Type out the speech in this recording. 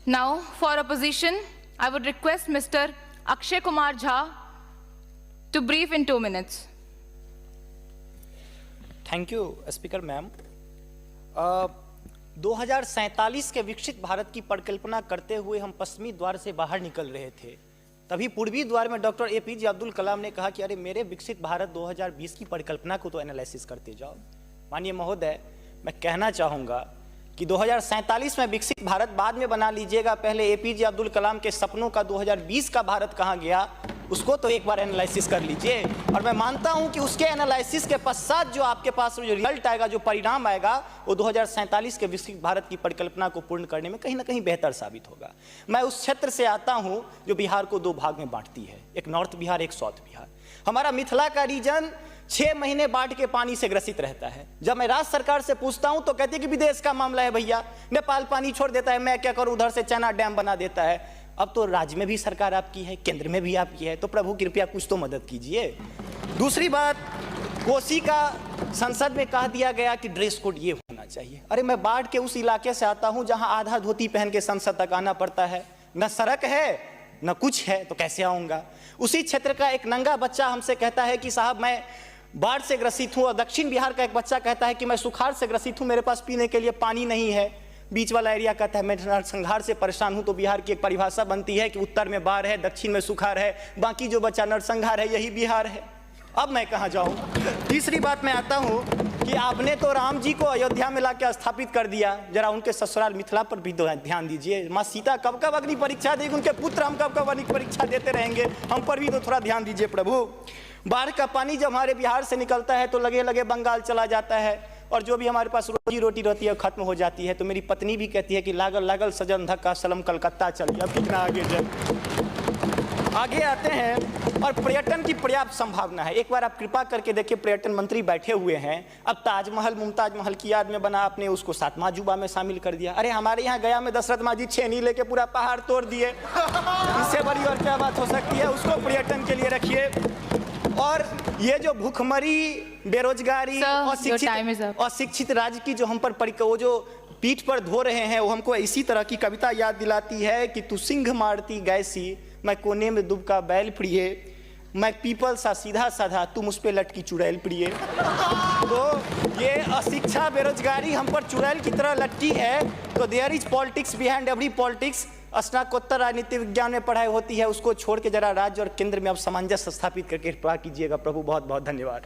Now, for opposition, I would request Mr. Akshay Kumar Jha to brief in 2 minutes. Thank you speaker ma'am. 2047 के विकसित भारत की परिकल्पना करते हुए हम पश्चिमी द्वार से बाहर निकल रहे थे, तभी पूर्वी द्वार में डॉक्टर APJ अब्दुल कलाम ने कहा कि अरे मेरे विकसित भारत 2020 की परिकल्पना को तो एनालिसिस करते जाओ। माननीय महोदय, मैं कहना चाहूँगा कि 2047 में विकसित भारत बाद में बना लीजिएगा, पहले APJ अब्दुल कलाम के सपनों का 2020 का भारत कहाँ गया उसको तो एक बार एनालिसिस कर लीजिए। और मैं मानता हूं कि उसके एनालिसिस के पश्चात जो आपके पास जो रिजल्ट आएगा, जो परिणाम आएगा, वो 2047 के विकसित भारत की परिकल्पना को पूर्ण करने में कहीं ना कहीं बेहतर साबित होगा। मैं उस क्षेत्र से आता हूं जो बिहार को 2 भाग में बांटती है, एक नॉर्थ बिहार, एक साउथ बिहार। हमारा मिथिला का रीजन 6 महीने बाढ़ के पानी से ग्रसित रहता है। जब मैं राज्य सरकार से पूछता हूं तो कहते हैं कि विदेश का मामला है भैया, नेपाल पानी छोड़ देता है, मैं क्या करूं, उधर से चैना डैम बना देता है। अब तो राज्य में भी सरकार आपकी है, केंद्र में भी आपकी है, तो प्रभु कृपया कुछ तो मदद कीजिए। दूसरी बात, कोसी का संसद में कह दिया गया कि ड्रेस कोड ये होना चाहिए। अरे मैं बाढ़ के उस इलाके से आता हूं जहां आधा धोती पहन के संसद तक आना पड़ता है, न सड़क है न कुछ है, तो कैसे आऊंगा। उसी क्षेत्र का एक नंगा बच्चा हमसे कहता है कि साहब मैं बाढ़ से ग्रसित हूं, और दक्षिण बिहार का एक बच्चा कहता है कि मैं सुखाड़ से ग्रसित हूं, मेरे पास पीने के लिए पानी नहीं है। बीच वाला एरिया कहता है मैं नरसंहार से परेशान हूं। तो बिहार की एक परिभाषा बनती है कि उत्तर में बाढ़ है, दक्षिण में सुखाड़ है, बाकी जो बचा नरसंहार है, यही बिहार है। अब मैं कहां जाऊं। तीसरी बात मैं आता हूं कि आपने तो राम जी को अयोध्या में लाकर स्थापित कर दिया, जरा उनके ससुराल मिथिला पर भी ध्यान दीजिए। माँ सीता कब कब अग्नि परीक्षा देगी, उनके पुत्र हम कब कब अग्नि परीक्षा देते रहेंगे, हम पर भी तो थोड़ा ध्यान दीजिए प्रभु। बाढ़ का पानी जब हमारे बिहार से निकलता है तो लगे लगे बंगाल चला जाता है, और जो भी हमारे पास रोजी रोटी रहती है खत्म हो जाती है। तो मेरी पत्नी भी कहती है कि लागल लागल सजन धक्का सलम कलकत्ता चलिए, अब कितना आगे जब आगे आते हैं। और पर्यटन की पर्याप्त संभावना है। एक बार आप कृपा करके देखिए, पर्यटन मंत्री बैठे हुए हैं, अब ताजमहल मुमताज महल की याद में बना, आपने उसको 7वां अजूबा में शामिल कर दिया। अरे हमारे यहाँ गया में दशरथ माँ जी छेनी लेके पूरा पहाड़ तोड़ दिए, इससे बड़ी और क्या बात हो सकती है। उसको पर्यटन के लिए रखिए। और ये जो भूखमरी, बेरोजगारी, अशिक्षित राज्य की जो हम पर वो जो पीठ पर धो रहे हैं, वो हमको इसी तरह की कविता याद दिलाती है कि तू सिंह मारती गैसी, मैं कोने में दुबका बैल प्रिय, मैं पीपल सा सीधा साधा, तुम उस पे लटकी चुड़ैल प्रिय। तो ये अशिक्षा, बेरोजगारी हम पर चुड़ैल की तरह लटकी है। तो there is politics behind every politics. स्नातकोत्तर राजनीति विज्ञान में पढ़ाई होती है, उसको छोड़ के जरा राज्य और केंद्र में अब सामंजस्य स्थापित करके कृपा कीजिएगा प्रभु। बहुत बहुत धन्यवाद।